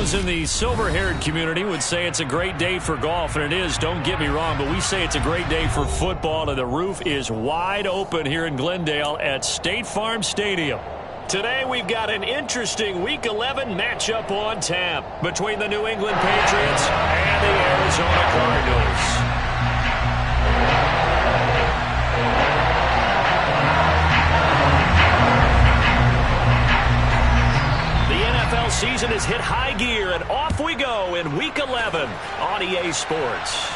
Those in the silver-haired community would say it's a great day for golf, and it is, don't get me wrong, but we say it's a great day for football, and the roof is wide open here in Glendale at State Farm Stadium. Today we've got an interesting Week 11 matchup on tap between the New England Patriots and the Arizona Cardinals. Season has hit high gear, and off we go in Week 11 on EA Sports.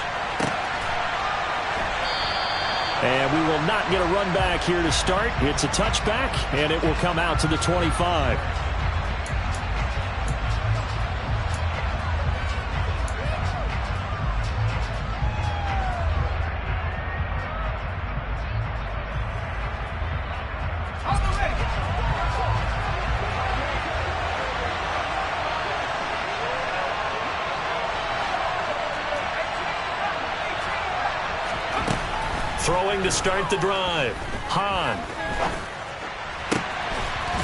And we will not get a run back here to start. It's a touchback, and it will come out to the 25. Throwing to start the drive. Hahn.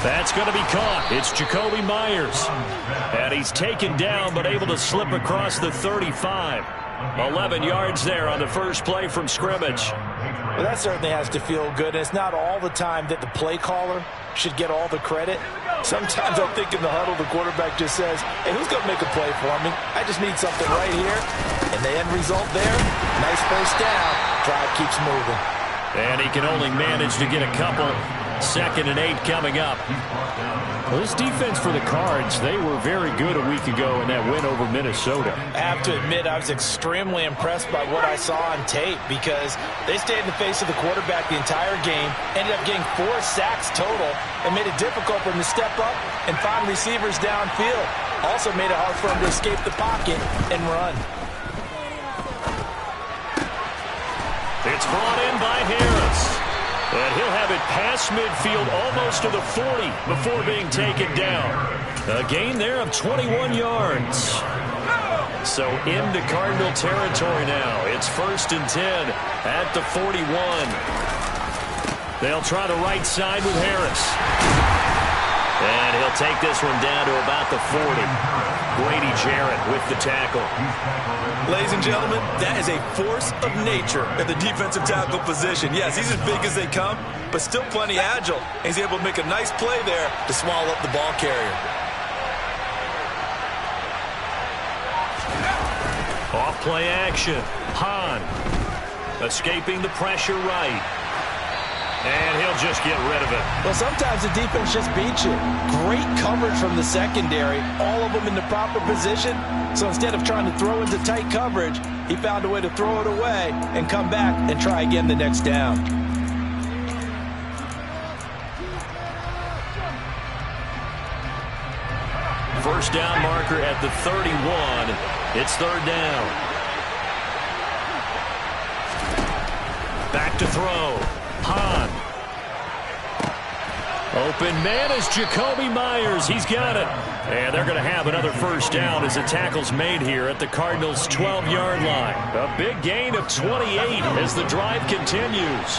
That's going to be caught. It's Jacoby Myers. And he's taken down but able to slip across the 35. 11 yards there on the first play from scrimmage. Well, that certainly has to feel good. It's not all the time that the play caller should get all the credit. Sometimes I think in the huddle the quarterback just says, hey, who's going to make a play for me? I just need something right here. And the end result there, nice first down. Drive keeps moving. And he can only manage to get a couple. 2nd and 8 coming up. Well, this defense for the Cards, they were very good a week ago in that win over Minnesota. I have to admit, I was extremely impressed by what I saw on tape because they stayed in the face of the quarterback the entire game, ended up getting 4 sacks total, and made it difficult for him to step up and find receivers downfield. Also made it hard for him to escape the pocket and run. It's brought in by Harris. And he'll have it past midfield almost to the 40 before being taken down. A gain there of 21 yards. So into Cardinal territory now. It's 1st and 10 at the 41. They'll try the right side with Harris. And he'll take this one down to about the 40. Grady Jarrett with the tackle. Ladies and gentlemen, that is a force of nature at the defensive tackle position. Yes, he's as big as they come, but still plenty agile. And he's able to make a nice play there to swallow up the ball carrier. Off play action. Hahn escaping the pressure right. And he'll just get rid of it. Well, sometimes the defense just beats you. Great coverage from the secondary. All of them in the proper position. So instead of trying to throw into tight coverage, he found a way to throw it away and come back and try again the next down. First down marker at the 31. It's 3rd down. Back to throw. Hahn. Open man is Jacoby Myers. He's got it. And they're going to have another first down as the tackle's made here at the Cardinals' 12-yard line. A big gain of 28 as the drive continues.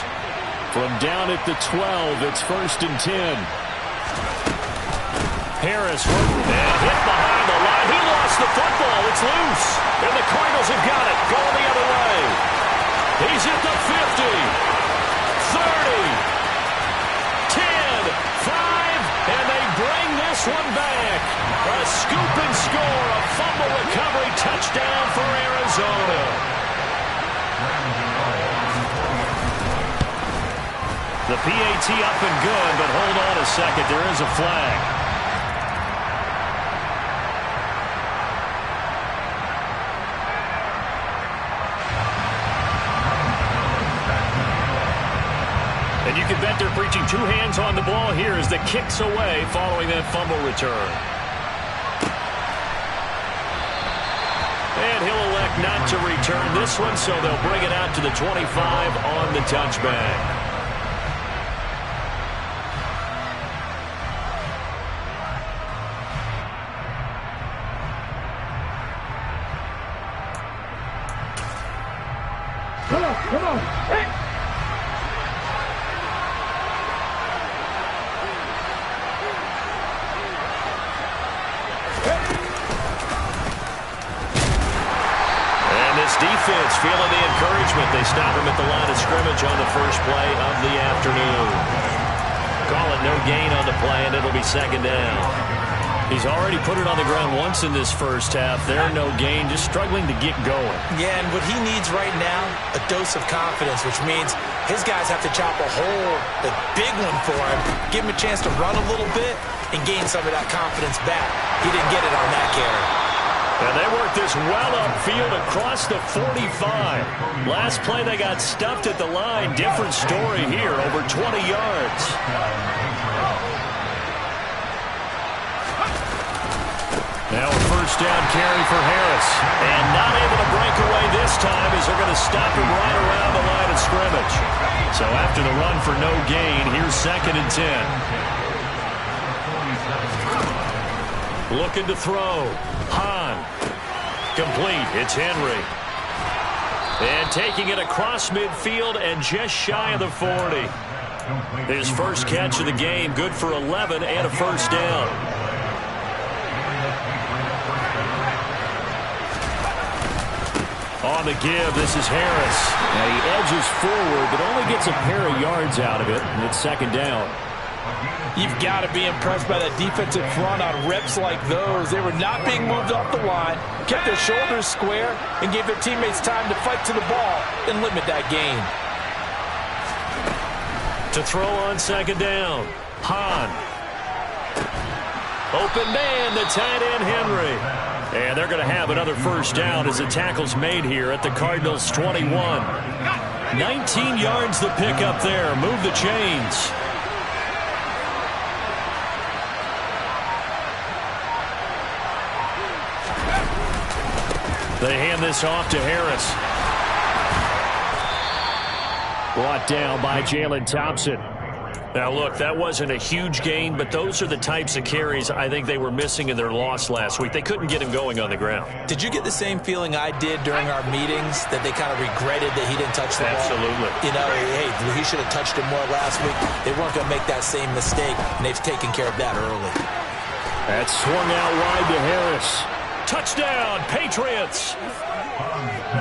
From down at the 12, it's 1st and 10. Harris and hit behind the line. He lost the football. It's loose. And the Cardinals have got it. Going the other way. He's at the 50. 30, 10, 5, and they bring this one back. A scoop and score, a fumble recovery touchdown for Arizona. The PAT up and good, but hold on a second, there is a flag. And you can bet they're preaching 2 hands on the ball here as the kick's away following that fumble return. And he'll elect not to return this one, so they'll bring it out to the 25 on the touchback. Come on. Hey. offense feeling the encouragement. They stop him at the line of scrimmage on the first play of the afternoon. Call it no gain on the play, and it'll be second down. He's already put it on the ground once in this first half. There, no gain, just struggling to get going. Yeah, and what he needs right now, a dose of confidence, which means his guys have to chop a hole, a big one for him, give him a chance to run a little bit, and gain some of that confidence back. He didn't get it on that carry. And they work this well upfield across the 45. Last play they got stuffed at the line. Different story here, over 20 yards. Now a first down carry for Harris. And not able to break away this time as they're going to stop him right around the line of scrimmage. So after the run for no gain, here's 2nd and 10. Looking to throw. Hahn. Complete. It's Henry. And taking it across midfield and just shy of the 40. His first catch of the game, good for 11 and a first down. On the give, this is Harris. Now he edges forward, but only gets a pair of yards out of it, and it's second down. You've got to be impressed by that defensive front on reps like those. They were not being moved off the line, kept their shoulders square, and gave their teammates time to fight to the ball and limit that gain. To throw on second down, Hahn. Open man, the tight end Henry. And they're going to have another first down as the tackle's made here at the Cardinals' 21. 19 yards the pickup there. Move the chains. They hand this off to Harris. Brought down by Jalen Thompson. Now, look, that wasn't a huge gain, but those are the types of carries I think they were missing in their loss last week. They couldn't get him going on the ground. Did you get the same feeling I did during our meetings, that they kind of regretted that he didn't touch the ball? Absolutely. You know, hey, he should have touched it more last week. They weren't going to make that same mistake, and they've taken care of that early. That's swung out wide to Harris. Touchdown, Patriots!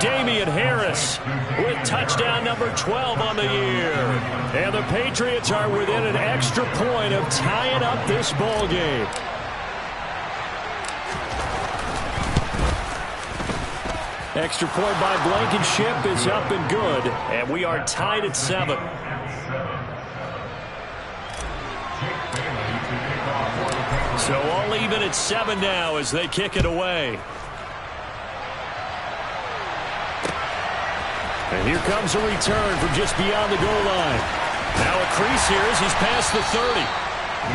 Damian Harris with touchdown number 12 on the year. And the Patriots are within an extra point of tying up this ball game. Extra point by Blankenship is up and good. And we are tied at 7. So all even at 7 now as they kick it away. And here comes a return from just beyond the goal line. Now a crease here as he's past the 30.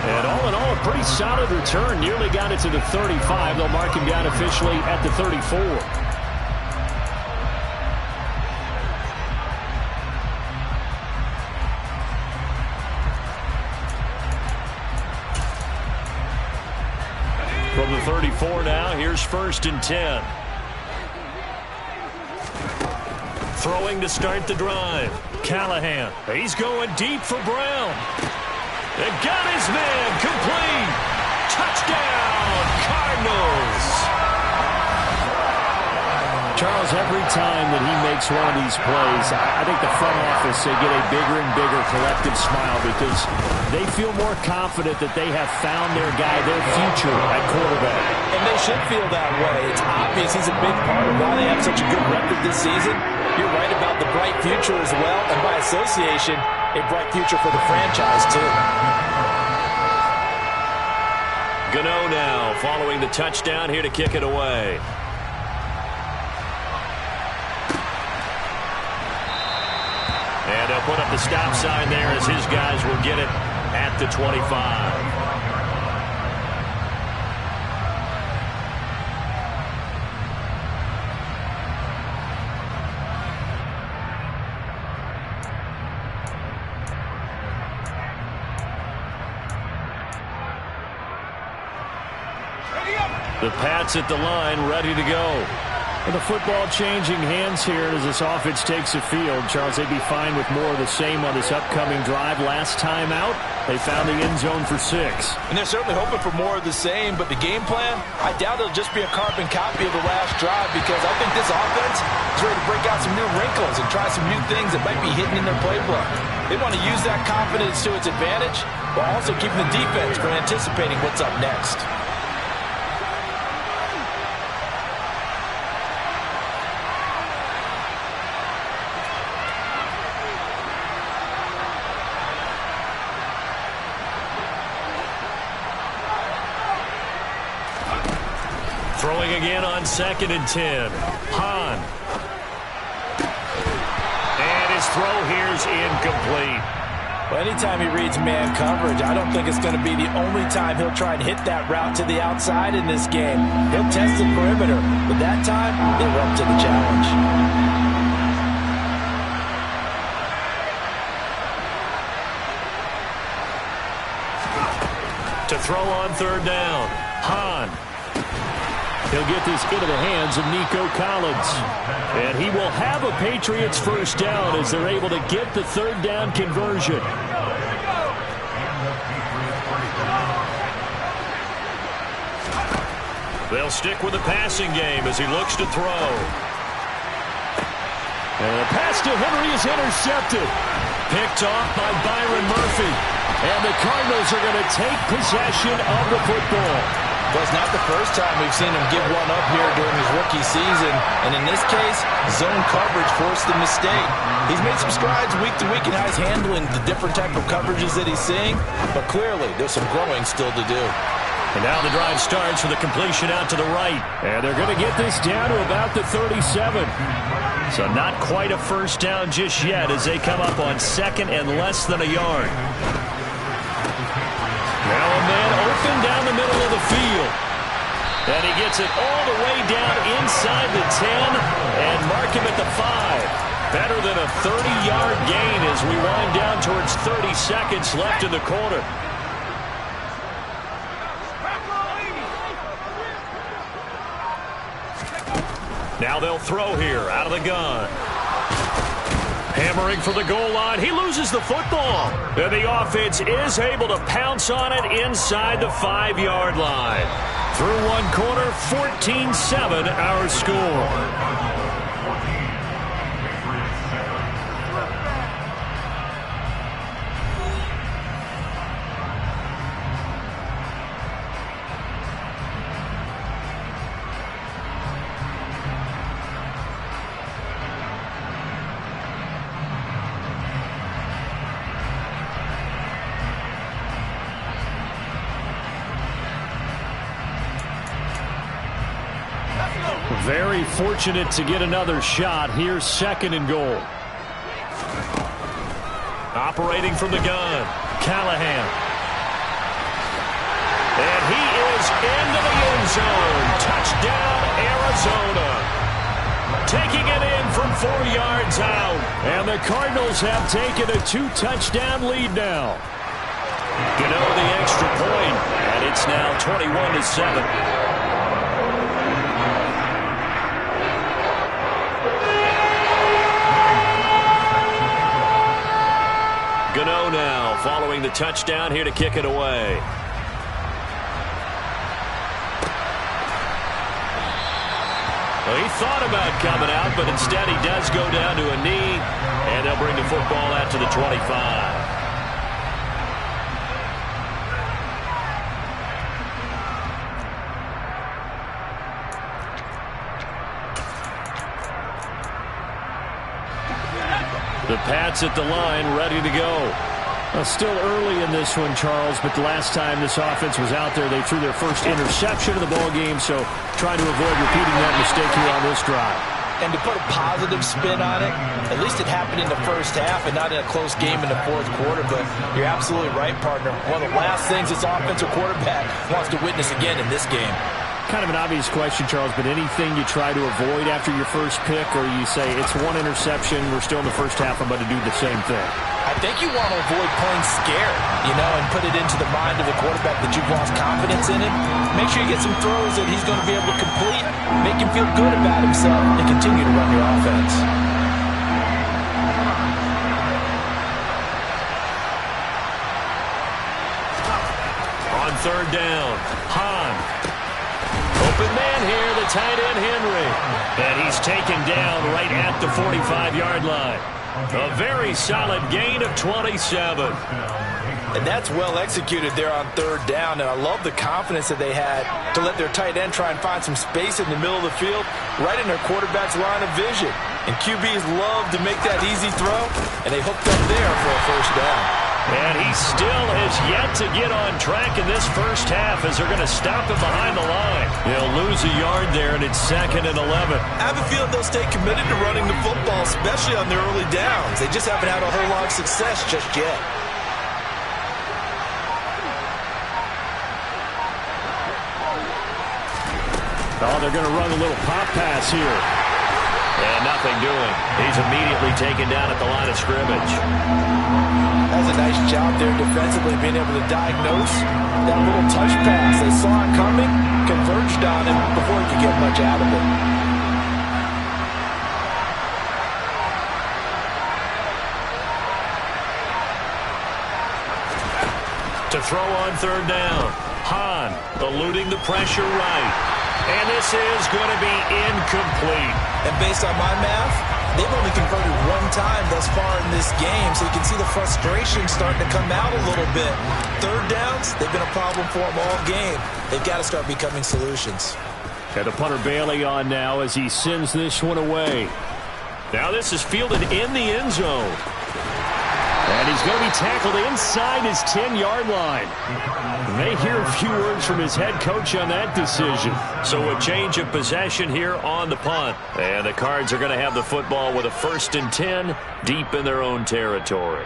And all in all, a pretty solid return. Nearly got it to the 35. They'll mark him down officially at the 34. From the 34 now, here's 1st and 10. Throwing to start the drive. Callahan. He's going deep for Brown. They got his man. Complete. Touchdown, Cardinals. Charles, every time that he makes one of these plays, I think the front office, they get a bigger and bigger collective smile because they feel more confident that they have found their guy, their future at quarterback. And they should feel that way. It's obvious he's a big part of why they have such a good record this season. You're right about the bright future as well, and by association, a bright future for the franchise too. Gano now following the touchdown here to kick it away. And they'll put up the stop sign there as his guys will get it at the 25. The Pats at the line, ready to go. With the football changing hands here as this offense takes the field. Charles, they'd be fine with more of the same on this upcoming drive. Last time out, they found the end zone for 6. And they're certainly hoping for more of the same, but the game plan, I doubt it'll just be a carbon copy of the last drive, because I think this offense is ready to break out some new wrinkles and try some new things that might be hidden in their playbook. They want to use that confidence to its advantage while also keeping the defense from anticipating what's up next. Throwing again on 2nd and 10. Hahn. And his throw here's incomplete. Well, anytime he reads man coverage, I don't think it's going to be the only time he'll try and hit that route to the outside in this game. He'll test the perimeter, but that time, they were up to the challenge. To throw on 3rd down. Hahn. He'll get this into the hands of Nico Collins. And he will have a Patriots first down as they're able to get the 3rd down conversion. They'll stick with the passing game as he looks to throw. And the pass to Henry is intercepted. Picked off by Byron Murphy. And the Cardinals are going to take possession of the football. Well, it's not the first time we've seen him give one up here during his rookie season. And in this case, zone coverage forced the mistake. He's made some strides week to week in how he's handling the different type of coverages that he's seeing. But clearly, there's some growing still to do. And now the drive starts with a completion out to the right. And they're going to get this down to about the 37. So not quite a first down just yet as they come up on 2nd and less than a yard. Now a man open down the middle of the field. And he gets it all the way down inside the 10 and mark him at the 5. Better than a 30-yard gain as we wind down towards 30 seconds left in the quarter. Now they'll throw here out of the gun. Hammering for the goal line. He loses the football. And the offense is able to pounce on it inside the 5-yard line. Through one quarter, 14-7 our score. Very fortunate to get another shot. Here's 2nd and goal. Operating from the gun, Callahan. And he is into the end zone. Touchdown, Arizona. Taking it in from 4 yards out. And the Cardinals have taken a 2-touchdown lead now. Gano the extra point, and it's now 21-7. Gano now following the touchdown here to kick it away. Well, he thought about coming out, but instead he does go down to a knee, and they'll bring the football out to the 25. The Pats at the line, ready to go. Still early in this one, Charles, but the last time this offense was out there, they threw their first interception of the ball game, so trying to avoid repeating that mistake here on this drive. And to put a positive spin on it, at least it happened in the first half and not in a close game in the 4th quarter, but you're absolutely right, partner. One of the last things this offensive quarterback wants to witness again in this game. Kind of an obvious question, Charles, but anything you try to avoid after your first pick, or you say it's one interception, we're still in the first half, I'm going to do the same thing? I think you want to avoid playing scared, and put it into the mind of the quarterback that you've lost confidence in him. Make sure you get some throws that he's going to be able to complete, make him feel good about himself, and continue to run your offense. On third down, Hahn. Open man here, the tight end Henry. And he's taken down right at the 45-yard line. A very solid gain of 27. And that's well executed there on third down. And I love the confidence that they had to let their tight end try and find some space in the middle of the field, right in their quarterback's line of vision. And QBs love to make that easy throw, and they hooked up there for a first down. And he still has yet to get on track in this first half as they're going to stop him behind the line. He'll lose a yard there, and it's 2nd and 11. I have a feeling they'll stay committed to running the football, especially on their early downs. They just haven't had a whole lot of success just yet. Oh, they're going to run a little pop pass here. And nothing doing. He's immediately taken down at the line of scrimmage. That was a nice job there defensively, being able to diagnose that little touch pass. They saw it coming, converged on him before he could get much out of it. To throw on third down, Hahn eluding the pressure right. And this is going to be incomplete. And based on my math, they've only converted one time thus far in this game, so you can see the frustration starting to come out a little bit. Third downs, they've been a problem for them all game. They've got to start becoming solutions. Got the punter Bailey on now as he sends this one away. Now this is fielded in the end zone. And he's going to be tackled inside his 10-yard line. May hear a few words from his head coach on that decision. So a change of possession here on the punt. And the Cards are going to have the football with a 1st and 10 deep in their own territory.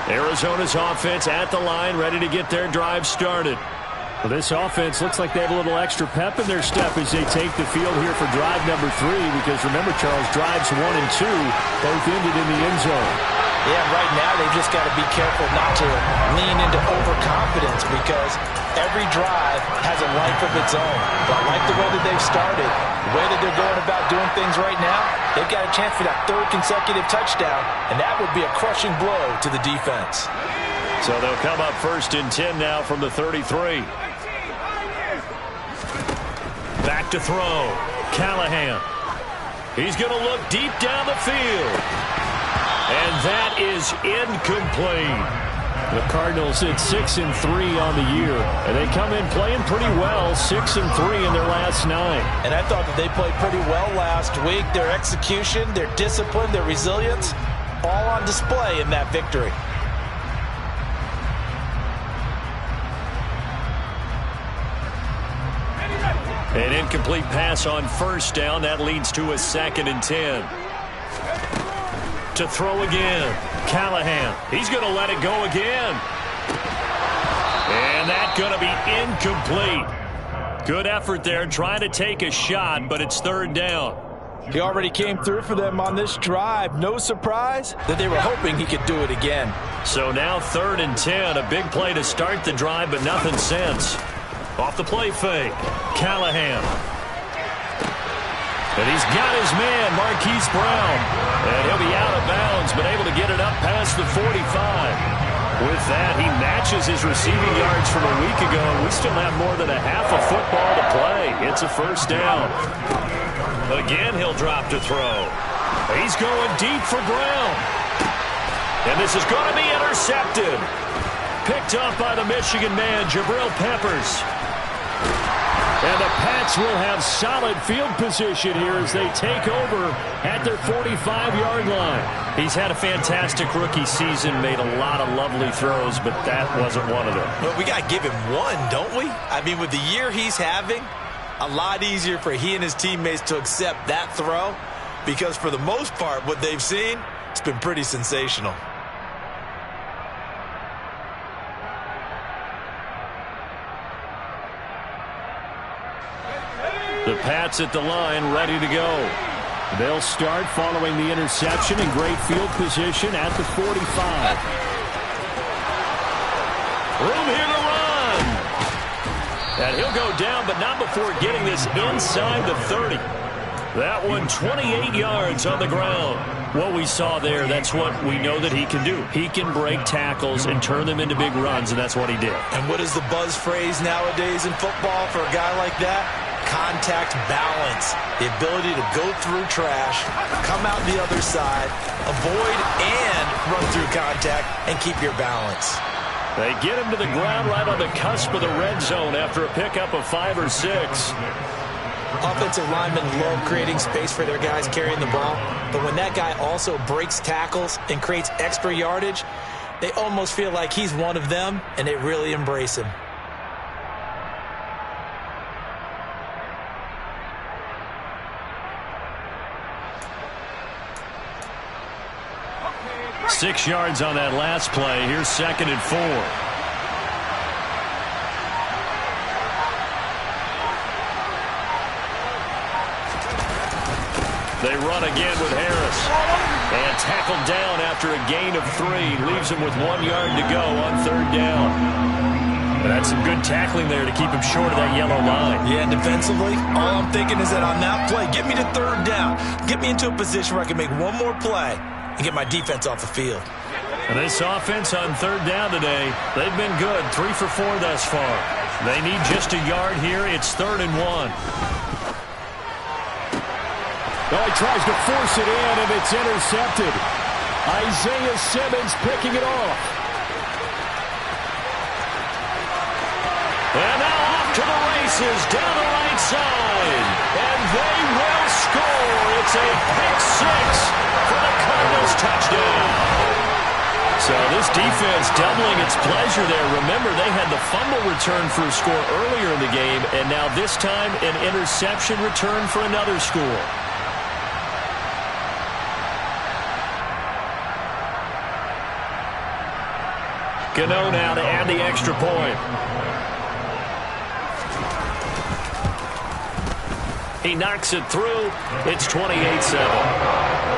Arizona's offense at the line, ready to get their drive started. Well, this offense looks like they have a little extra pep in their step as they take the field here for drive number 3, because remember, Charles, drives 1 and 2 both ended in the end zone. Yeah, right now they've just got to be careful not to lean into overconfidence, because every drive has a life of its own. But I like the way that they've started, the way that they're going about doing things right now. They've got a chance for that 3rd consecutive touchdown, and that would be a crushing blow to the defense. So they'll come up 1st and 10 now from the 33. Back to throw. Callahan. He's going to look deep down the field. And that is incomplete. The Cardinals at 6 and 3 on the year. And they come in playing pretty well, 6 and 3 in their last 9. And I thought that they played pretty well last week. Their execution, their discipline, their resilience, all on display in that victory. An incomplete pass on 1st down. That leads to a 2nd and 10. To throw again. Callahan. He's going to let it go again. And that's going to be incomplete. Good effort there trying to take a shot, but it's 3rd down. He already came through for them on this drive. No surprise that they were hoping he could do it again. So now 3rd and 10. A big play to start the drive, but nothing since. Off the play fake. Callahan. And he's got his man, Marquise Brown. And he'll be out of bounds, but able to get it up past the 45. With that, he matches his receiving yards from a week ago. We still have more than a half of football to play. It's a 1st down. Again, he'll drop to throw. He's going deep for Brown. And this is going to be intercepted. Picked up by the Michigan man, Jabril Peppers. And the Pats will have solid field position here as they take over at their 45-yard line. He's had a fantastic rookie season, made a lot of lovely throws, but that wasn't one of them. Well, we got to give him one, don't we? I mean, with the year he's having, a lot easier for he and his teammates to accept that throw, because for the most part, what they've seen, It's been pretty sensational. The Pats at the line, ready to go. They'll start following the interception in great field position at the 45. Room here to run. And he'll go down, but not before getting this inside the 30. That one 28 yards on the ground. What we saw there, that's what we know that he can do. He can break tackles and turn them into big runs, and that's what he did. And what is the buzz phrase nowadays in football for a guy like that? Contact balance. The ability to go through trash, come out the other side, avoid and run through contact, and keep your balance. They get him to the ground right on the cusp of the red zone after a pickup of 5 or 6. Offensive linemen love creating space for their guys carrying the ball, but when that guy also breaks tackles and creates extra yardage, they almost feel like he's one of them, and they really embrace him. Six yards on that last play. Here's 2nd and 4. They run again with Harris. And tackled down after a gain of 3. Leaves him with 1 yard to go on 3rd down. But that's some good tackling there to keep him short of that yellow line. Yeah, defensively, all I'm thinking is that on that play, get me to 3rd down. Get me into a position where I can make one more play and get my defense off the field. And this offense on 3rd down today, they've been good. 3 for 4 thus far. They need just a yard here. It's 3rd and 1. Oh, he tries to force it in, and it's intercepted. Isaiah Simmons picking it off. And now off to the races down the right side. And they will score. It's a pick 6 for the Cardinals touchdown. So this defense doubling its pleasure there. Remember, they had the fumble return for a score earlier in the game, and now this time an interception return for another score. Gano now to add the extra point. He knocks it through. It's 28-7.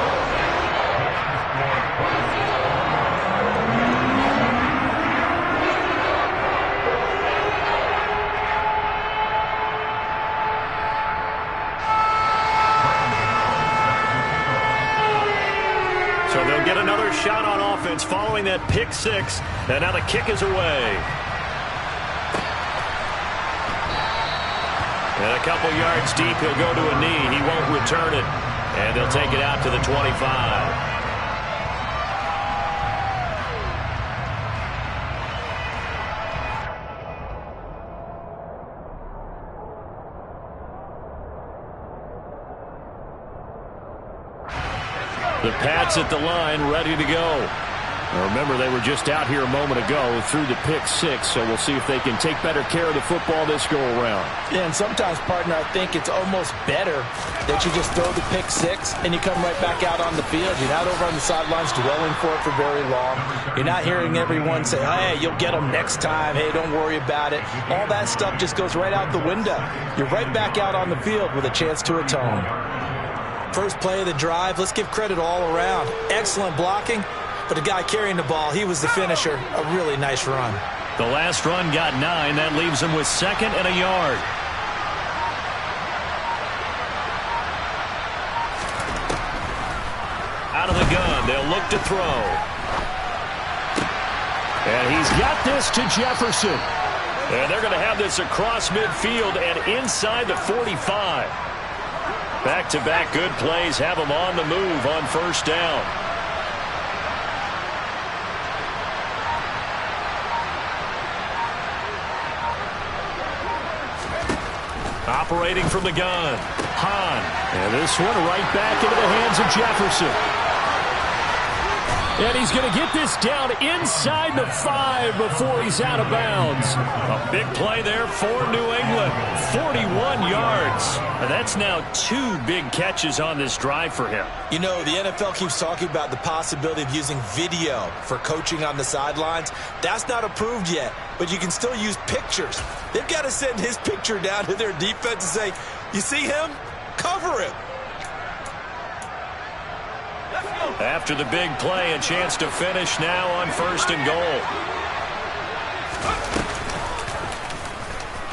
So they'll get another shot on offense following that pick 6. And now the kick is away. And a couple yards deep, he'll go to a knee. He won't return it. And they'll take it out to the 25. The Pats at the line, ready to go. Now remember, they were just out here a moment ago through the pick 6, so we'll see if they can take better care of the football this go-around. Yeah, and sometimes, partner, I think it's almost better that you just throw the pick 6 and you come right back out on the field. You're not over on the sidelines dwelling for it for very long. You're not hearing everyone say, hey, you'll get them next time. Hey, don't worry about it. All that stuff just goes right out the window. You're right back out on the field with a chance to atone. First play of the drive, let's give credit all around. Excellent blocking, but the guy carrying the ball, he was the finisher. A really nice run. The last run got 9. That leaves him with 2nd and a yard. Out of the gun, they'll look to throw. And he's got this to Jefferson. And they're going to have this across midfield and inside the 45. Back-to-back good plays have them on the move on 1st down. Operating from the gun, Hahn. And this one right back into the hands of Jefferson. And he's going to get this down inside the 5 before he's out of bounds. A big play there for New England. 41 yards. And that's now 2 big catches on this drive for him. You know, the NFL keeps talking about the possibility of using video for coaching on the sidelines. That's not approved yet, but you can still use pictures. They've got to send his picture down to their defense and say, you see him? Cover him. After the big play, a chance to finish now on 1st and goal.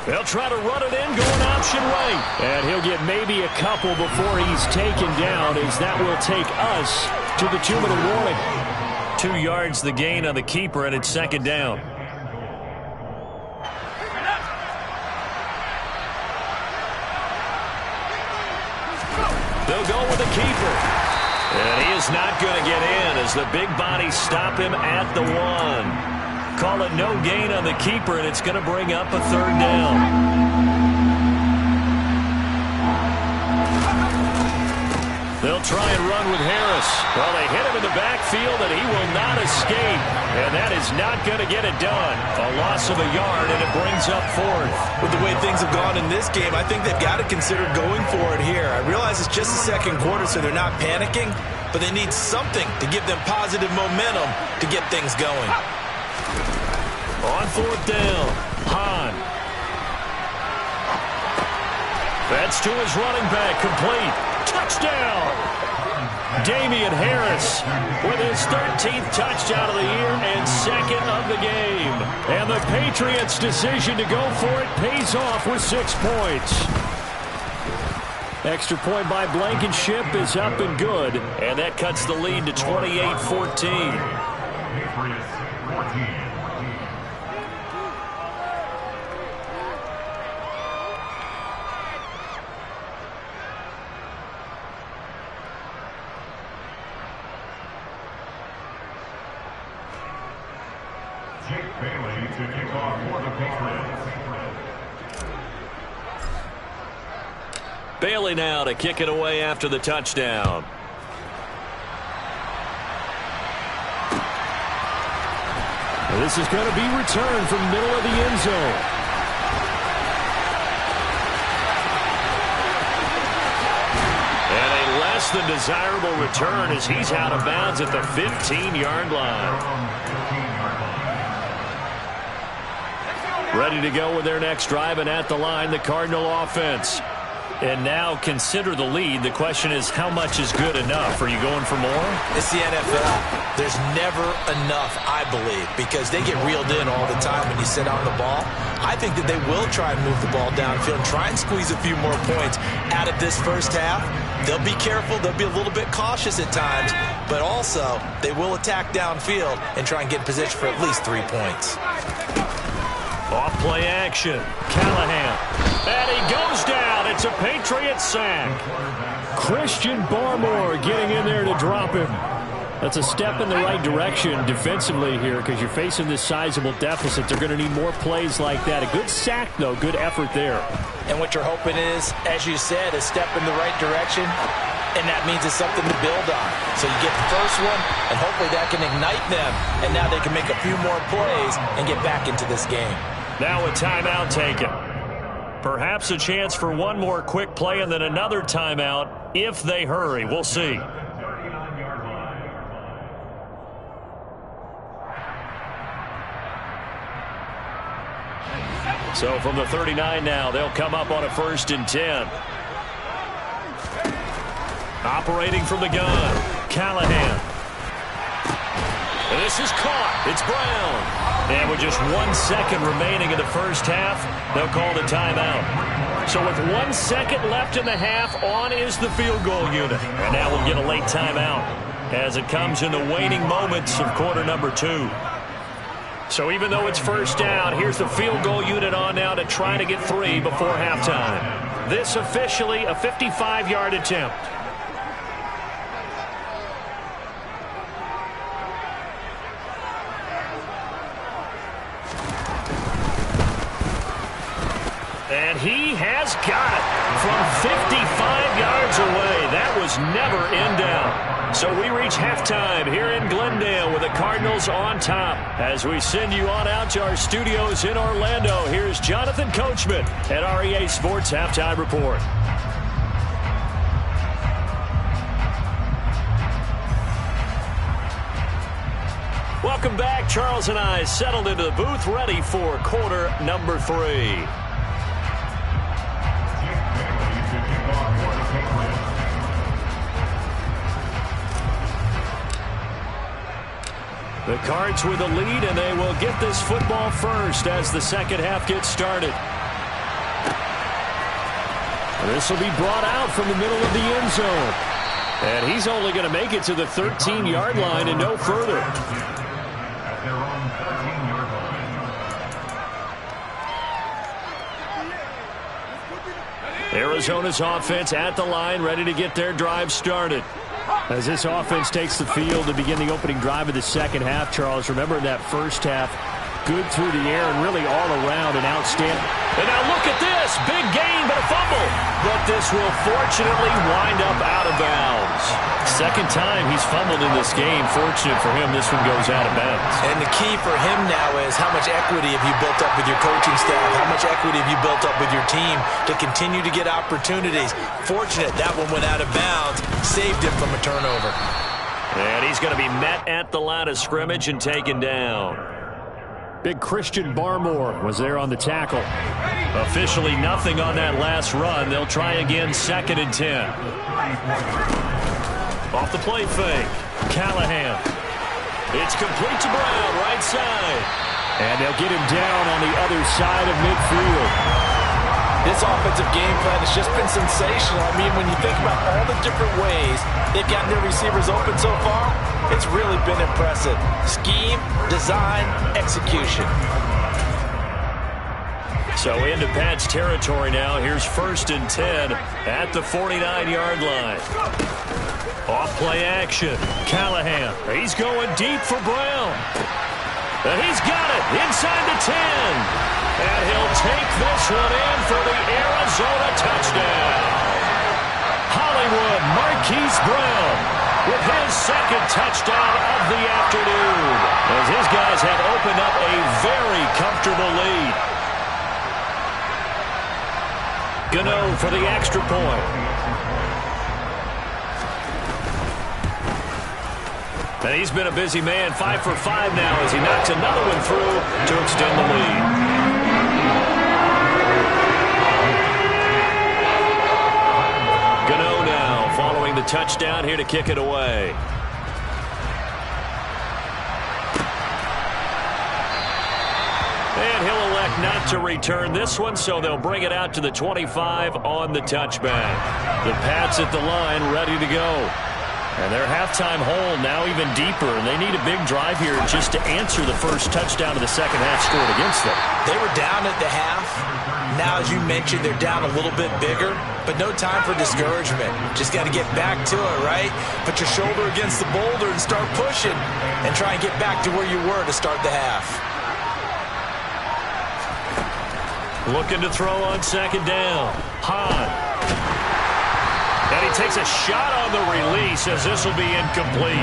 They'll try to run it in, going option right. And he'll get maybe a couple before he's taken down, as that will take us to the 2-minute warning. 2 yards the gain on the keeper, and it's 2nd down. They'll go with the keeper. And he is not going to get in as the big bodies stop him at the 1. Call it no gain on the keeper, and it's going to bring up a 3rd down. They'll try and run with Harris. Well, they hit him in the backfield, and he will not escape. And that is not going to get it done. A loss of a yard, and it brings up 4th. With the way things have gone in this game, I think they've got to consider going for it here. I realize it's just the 2nd quarter, so they're not panicking, but they need something to give them positive momentum to get things going. On 4th down, Hahn. That's to his running back, complete. Touchdown! Damian Harris with his 13th touchdown of the year and 2nd of the game. And the Patriots' decision to go for it pays off with 6 points. Extra point by Blankenship is up and good. And that cuts the lead to 28-14. Bailey now to kick it away after the touchdown. This is going to be returned from middle of the end zone. And a less than desirable return as he's out of bounds at the 15-yard line. Ready to go with their next drive, and at the line, the Cardinal offense. And now consider the lead. The question is, how much is good enough? Are you going for more? It's the NFL. There's never enough, I believe, because they get reeled in all the time when you sit on the ball. I think that they will try and move the ball downfield and try and squeeze a few more points out of this first half. They'll be careful. They'll be a little bit cautious at times, but also they will attack downfield and try and get in position for at least 3 points. Off play action. Callahan. And he goes down. It's a Patriot sack. Christian Barmore getting in there to drop him. That's a step in the right direction defensively here because you're facing this sizable deficit. They're going to need more plays like that. A good sack, though. Good effort there. And what you're hoping is, as you said, a step in the right direction, and that means it's something to build on. So you get the first one, and hopefully that can ignite them, and now they can make a few more plays and get back into this game. Now a timeout taken. Perhaps a chance for one more quick play and then another timeout if they hurry. We'll see. So from the 39 now, they'll come up on a 1st and 10. Operating from the gun, Callahan. And this is caught. It's Brown. And with just 1 second remaining in the first half, they'll call the timeout. So with 1 second left in the half, on is the field goal unit. And now we'll get a late timeout as it comes in the waning moments of quarter number 2. So even though it's first down, here's the field goal unit on now to try to get 3 before halftime. This officially a 55-yard attempt. And he has got it from 55 yards away. That was never in doubt. So we reach halftime here in Glendale with the Cardinals on top. As we send you on out to our studios in Orlando, here's Jonathan Coachman at REA Sports Halftime Report. Welcome back. Charles and I settled into the booth, ready for quarter number 3. The Cards with a lead, and they will get this football first as the second half gets started. This will be brought out from the middle of the end zone. And he's only going to make it to the 13-yard line and no further. Arizona's offense at the line, ready to get their drive started. As this offense takes the field to begin the opening drive of the second half, Charles, remember that first half, good through the air and really all around an outstanding. And now look at this, big gain but a fumble. But this will fortunately wind up out of bounds. Second time he's fumbled in this game. Fortunate for him, this one goes out of bounds. And the key for him now is how much equity have you built up with your coaching staff? How much equity have you built up with your team to continue to get opportunities? Fortunate that one went out of bounds, saved him from a turnover. And he's going to be met at the line of scrimmage and taken down. Big Christian Barmore was there on the tackle. Officially nothing on that last run. They'll try again, 2nd and 10. Off the play fake. Callahan. It's complete to Brown, right side. And they'll get him down on the other side of midfield. This offensive game plan has just been sensational. I mean, when you think about all the different ways they've gotten their receivers open so far, it's really been impressive. Scheme, design, execution. So into Pat's territory now. Here's 1st and 10 at the 49-yard line. Off play action. Callahan. He's going deep for Brown. And he's got it inside the 10. And he'll take this one in for the Arizona touchdown. Hollywood Marquise Brown with his second touchdown of the afternoon, as his guys have opened up a very comfortable lead. Gano for the extra point. And he's been a busy man, 5 for 5 now as he knocks another one through to extend the lead. Gano now following the touchdown here to kick it away. And he'll elect not to return this one, so they'll bring it out to the 25 on the touchback. The Pats at the line ready to go. And their halftime hole now even deeper, and they need a big drive here just to answer the first touchdown of the second half scored against them. They were down at the half. Now, as you mentioned, they're down a little bit bigger, but no time for discouragement. Just got to get back to it, right? Put your shoulder against the boulder and start pushing and try and get back to where you were to start the half. Looking to throw on 2nd down. Hahn. And he takes a shot on the release as this will be incomplete.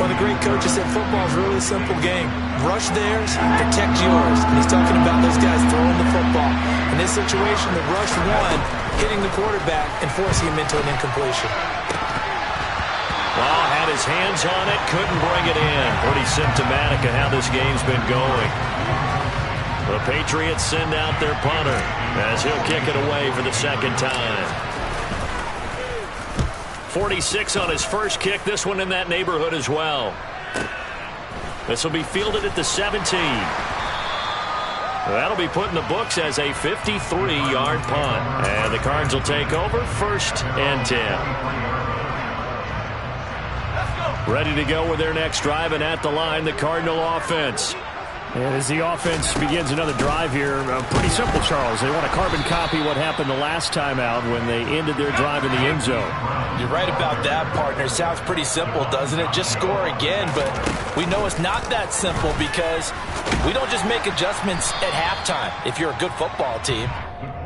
Well, the great coach has said football is really a simple game. Rush theirs, protect yours. And he's talking about those guys throwing the football. In this situation, the rush won, hitting the quarterback and forcing him into an incompletion. Well, had his hands on it, couldn't bring it in. Pretty symptomatic of how this game's been going. The Patriots send out their punter as he'll kick it away for the second time. 46 on his first kick. This one in that neighborhood as well. This will be fielded at the 17. That'll be put in the books as a 53-yard punt. And the Cards will take over 1st and 10. Ready to go with their next drive, and at the line, the Cardinal offense. And as the offense begins another drive here, pretty simple, Charles. They want to carbon copy what happened the last time out when they ended their drive in the end zone. You're right about that, partner. Sounds pretty simple, doesn't it? Just score again, but we know it's not that simple because we don't just make adjustments at halftime if you're a good football team.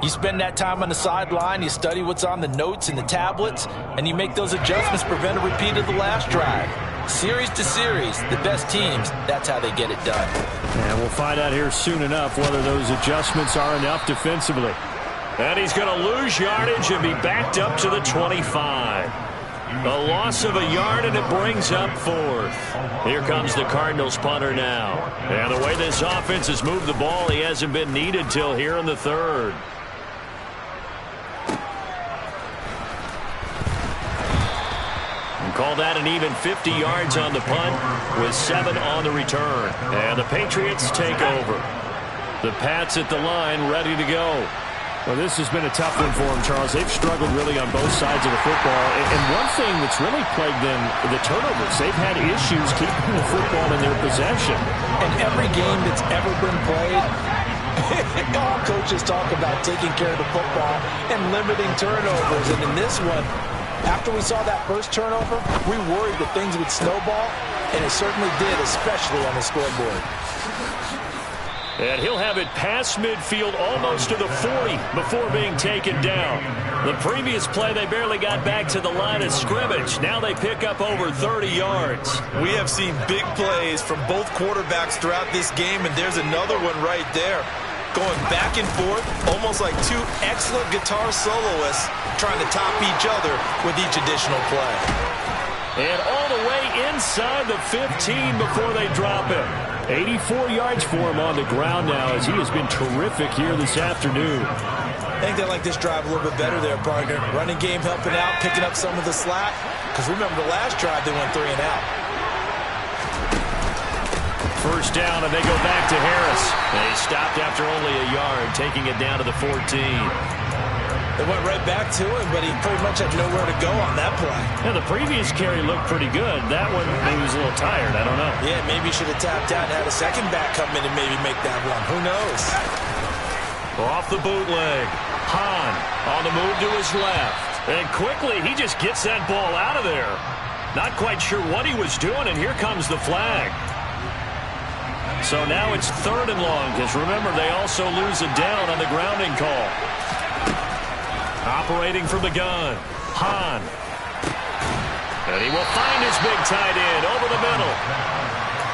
You spend that time on the sideline, you study what's on the notes and the tablets, and you make those adjustments to prevent a repeat of the last drive. Series to series, the best teams, that's how they get it done. And we'll find out here soon enough whether those adjustments are enough defensively. And he's going to lose yardage and be backed up to the 25. A loss of a yard, and it brings up fourth. Here comes the Cardinals punter now. And the way this offense has moved the ball, he hasn't been needed till here in the third. Call that an even 50 yards on the punt with 7 on the return. And the Patriots take over. The Pats at the line ready to go. Well, this has been a tough one for them, Charles. They've struggled really on both sides of the football. And one thing that's really plagued them, the turnovers. They've had issues keeping the football in their possession. And every game that's ever been played, all coaches talk about taking care of the football and limiting turnovers. And in this one, after we saw that first turnover, we worried that things would snowball, and it certainly did, especially on the scoreboard. And he'll have it past midfield almost to the 40 before being taken down. The previous play, they barely got back to the line of scrimmage. Now they pick up over 30 yards. We have seen big plays from both quarterbacks throughout this game, and there's another one right there. Going back and forth, almost like two excellent guitar soloists trying to top each other with each additional play. And all the way inside the 15 before they drop it. 84 yards for him on the ground now as he has been terrific here this afternoon. I think they like this drive a little bit better there, partner. Running game helping out, picking up some of the slack. Because remember the last drive, they went 3 and out. First down, and they go back to Harris. They stopped after only a yard, taking it down to the 14. They went right back to him, but he pretty much had nowhere to go on that play. Yeah, the previous carry looked pretty good. That one, maybe he was a little tired. I don't know. Yeah, maybe he should have tapped out and had a second back come in and maybe make that run. Who knows? Off the bootleg. Hahn on the move to his left. And quickly, he just gets that ball out of there. Not quite sure what he was doing, and here comes the flag. So now it's 3rd and long, because remember, they also lose a down on the grounding call. Operating from the gun, Hahn. And he will find his big tight end over the middle.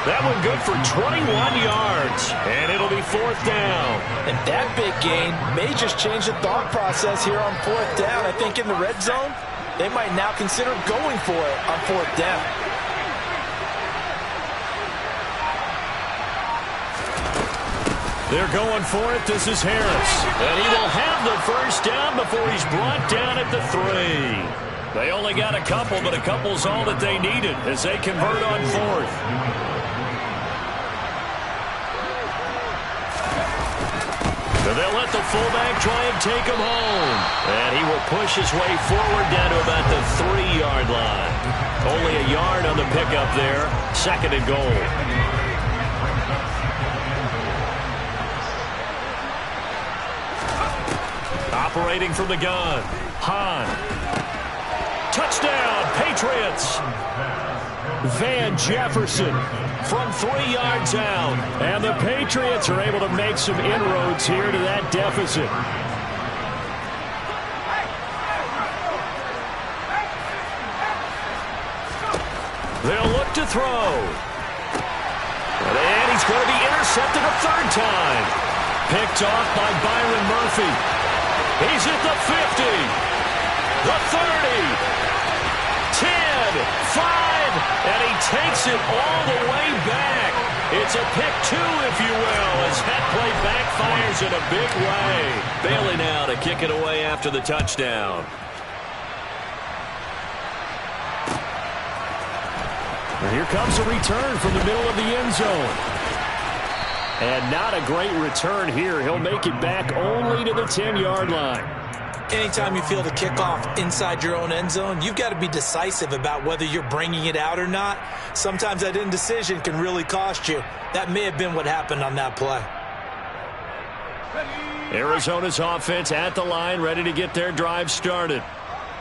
That one good for 21 yards, and it'll be 4th down. And that big gain may just change the thought process here on 4th down. I think in the red zone, they might now consider going for it on 4th down. They're going for it. This is Harris. And he will have the first down before he's brought down at the 3. They only got a couple, but a couple's all that they needed as they convert on 4th. So they'll let the fullback try and take him home. And he will push his way forward down to about the 3-yard line. Only a yard on the pickup there. 2nd and goal. Operating from the gun, Hahn. Touchdown, Patriots. Van Jefferson from 3 yards out. And the Patriots are able to make some inroads here to that deficit. They'll look to throw. And he's going to be intercepted a 3rd time. Picked off by Byron Murphy. He's at the 50, the 30, 10, 5, and he takes it all the way back. It's a pick 2, if you will, as that play backfires in a big way. Bailey now to kick it away after the touchdown. And here comes a return from the middle of the end zone. And not a great return here. He'll make it back only to the 10-yard line. Anytime you feel the kickoff inside your own end zone, you've got to be decisive about whether you're bringing it out or not. Sometimes that indecision can really cost you. That may have been what happened on that play. Arizona's offense at the line, ready to get their drive started.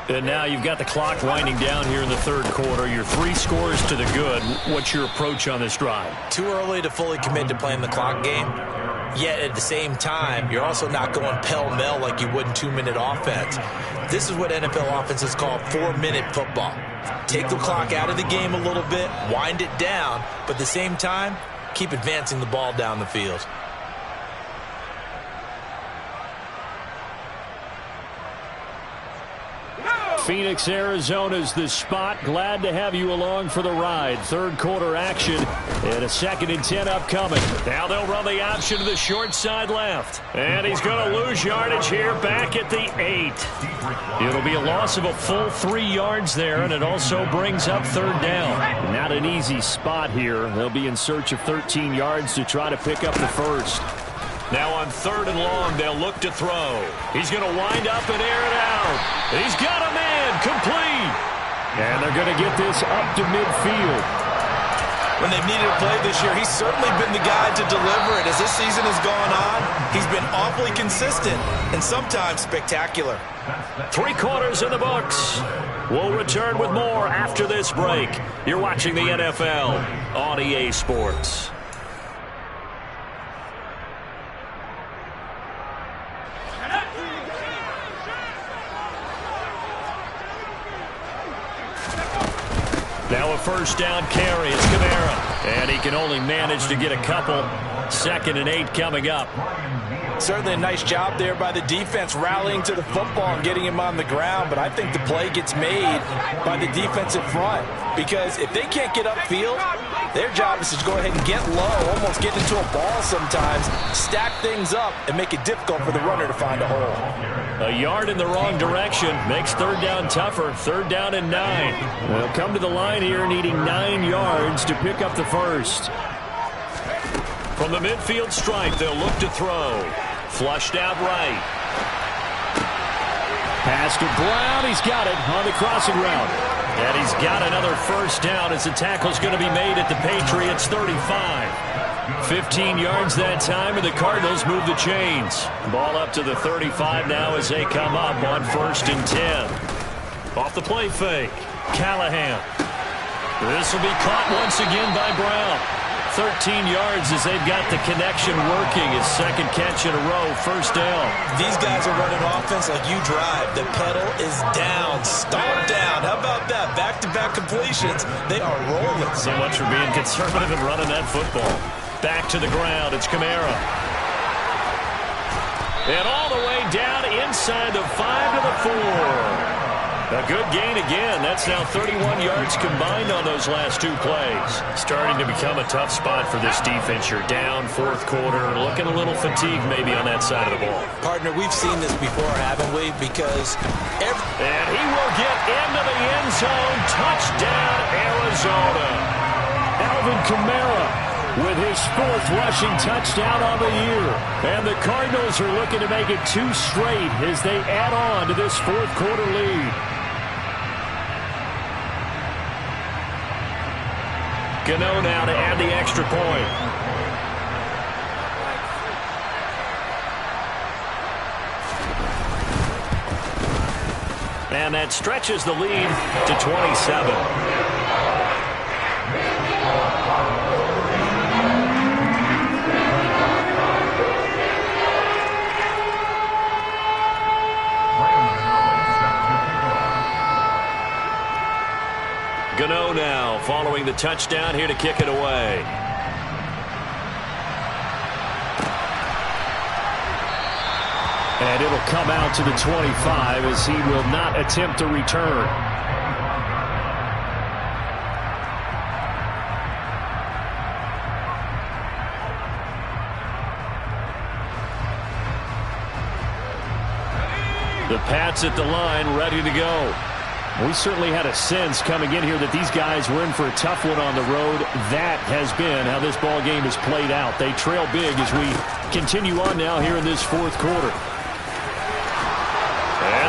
And now you've got the clock winding down here in the third quarter. Your 3 scores to the good. What's your approach on this drive? Too early to fully commit to playing the clock game. Yet at the same time, you're also not going pell-mell like you would in 2-minute offense. This is what NFL offenses call 4-minute football. Take the clock out of the game a little bit, wind it down, but at the same time, keep advancing the ball down the field. Phoenix, Arizona's the spot. Glad to have you along for the ride. Third quarter action and a 2nd and 10 upcoming. Now they'll run the option to the short side left. And he's going to lose yardage here back at the 8. It'll be a loss of a full 3 yards there, and it also brings up third down. Not an easy spot here. They'll be in search of 13 yards to try to pick up the first. Now on 3rd and long, they'll look to throw. He's going to wind up and air it out. He's got a man complete. And they're going to get this up to midfield. When they've needed a play this year, he's certainly been the guy to deliver it. As this season has gone on, he's been awfully consistent and sometimes spectacular. 3 quarters in the books. We'll return with more after this break. You're watching the NFL on EA Sports. Now a first down carry. It's Kamara. And he can only manage to get a couple. 2nd and 8 coming up. Certainly a nice job there by the defense rallying to the football and getting him on the ground. But I think the play gets made by the defensive front. Because if they can't get upfield, their job is to go ahead and get low, almost get into a ball sometimes, stack things up, and make it difficult for the runner to find a hole. A yard in the wrong direction makes third down tougher. 3rd down and 9. They'll come to the line here needing 9 yards to pick up the first. From the midfield stripe, they'll look to throw. Flushed out right. Pass to Brown. He's got it on the crossing route. And he's got another first down as the tackle's going to be made at the Patriots' 35. 15 yards that time, and the Cardinals move the chains. Ball up to the 35 now as they come up on 1st and 10. Off the play fake. Callahan. This will be caught once again by Brown. 13 yards as they've got the connection working. His 2nd catch in a row, first down. These guys are running offense like you drive. The pedal is down, stomp down. How about that? Back-to-back completions. They are rolling. So much for being conservative and running that football. Back to the ground. It's Kamara. And all the way down inside the 5 to the 4. A good gain again. That's now 31 yards combined on those last 2 plays. Starting to become a tough spot for this defense. You're down 4th quarter. Looking a little fatigued maybe on that side of the ball. Partner, we've seen this before, haven't we? Because and he will get into the end zone. Touchdown, Arizona. Alvin Kamara with his 4th rushing touchdown on the year. And the Cardinals are looking to make it 2 straight as they add on to this 4th quarter lead. Gano now to add the extra point. And that stretches the lead to 27. Gano now following the touchdown here to kick it away. And it'll come out to the 25 as he will not attempt to return. The Pats at the line ready to go. We certainly had a sense coming in here that these guys were in for a tough one on the road. That has been how this ball game has played out. They trail big as we continue on now here in this 4th quarter.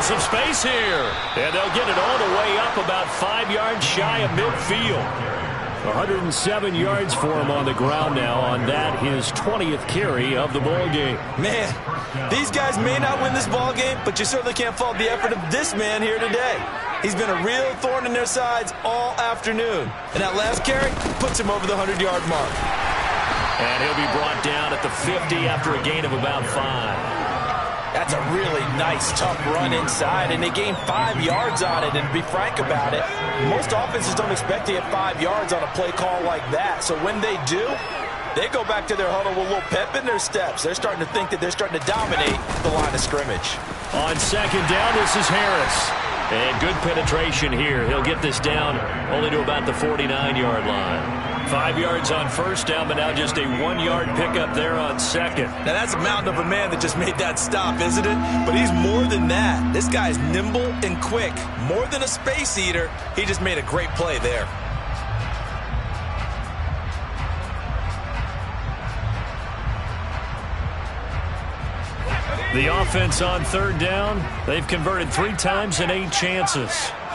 some space here. And they'll get it all the way up about 5 yards shy of midfield. 107 yards for him on the ground now on that, his 20th carry of the ball game. Man, these guys may not win this ball game, but you certainly can't fault the effort of this man here today. He's been a real thorn in their sides all afternoon. And that last carry puts him over the 100-yard mark. And he'll be brought down at the 50 after a gain of about 5. That's a really nice, tough run inside, and they gained 5 yards on it. And to be frank about it, most offenses don't expect to get 5 yards on a play call like that. So when they do, they go back to their huddle with a little pep in their steps. They're starting to think that they're starting to dominate the line of scrimmage. On second down, this is Harris. And good penetration here. He'll get this down only to about the 49-yard line. 5 yards on first down, but now just a 1-yard pickup there on second. Now that's a mountain of a man that just made that stop, isn't it? But he's more than that. This guy's nimble and quick. More than a space eater, he just made a great play there. The offense on third down, they've converted 3 times in 8 chances.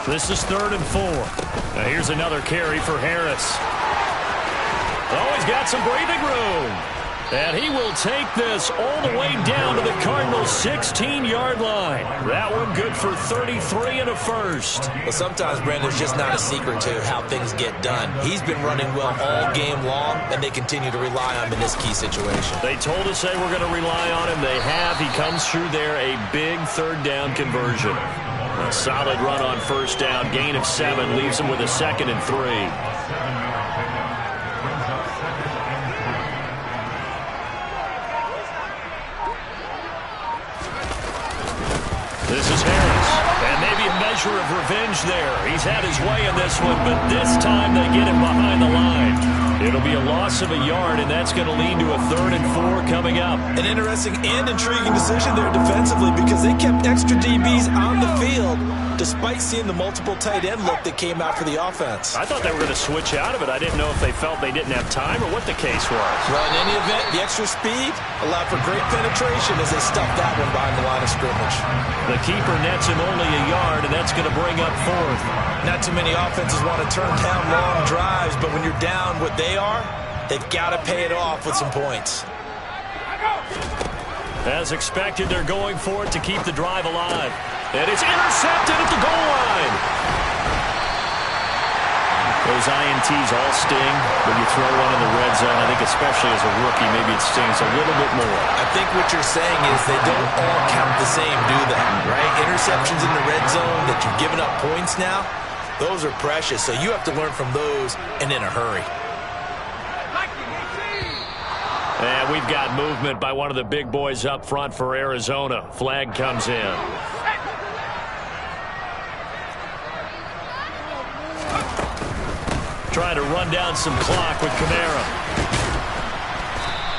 This is 3rd and 4. Now here's another carry for Harris. Oh, he's got some breathing room. And he will take this all the way down to the Cardinals' 16-yard line. That one good for 33 and a first. Well, sometimes, Brandon, it's just not a secret to how things get done. He's been running well all game long, and they continue to rely on him in this key situation. They told us they were going to rely on him. They have. He comes through there, a big third down conversion. A solid run on first down. Gain of 7 leaves him with a 2nd and 3. This is Harris, and maybe a measure of revenge there. He's had his way in this one, but this time they get him behind the line. It'll be a loss of a yard, and that's going to lead to a 3rd and 4 coming up. An interesting and intriguing decision there defensively because they kept extra DBs on the field despite seeing the multiple tight end look that came out for the offense. I thought they were going to switch out of it. I didn't know if they felt they didn't have time or what the case was. Well, in any event, the extra speed allowed for great penetration as they stuffed that one behind the line of scrimmage. The keeper nets him only a yard, and that's going to bring up 4th. Not too many offenses want to turn down long drives, but when you're down what they are, they've got to pay it off with some points. As expected, they're going for it to keep the drive alive. And it's intercepted at the goal line. Those INTs all sting, but you throw one in the red zone. I think especially as a rookie, maybe it stings a little bit more. I think what you're saying is they don't all count the same, do they? Right? Interceptions in the red zone that you've given up points now, those are precious. So you have to learn from those and in a hurry. And we've got movement by one of the big boys up front for Arizona. Flag comes in. Trying to run down some clock with Kamara.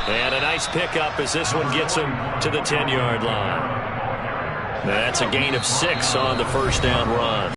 And a nice pickup as this one gets him to the 10-yard line. That's a gain of 6 on the first down run.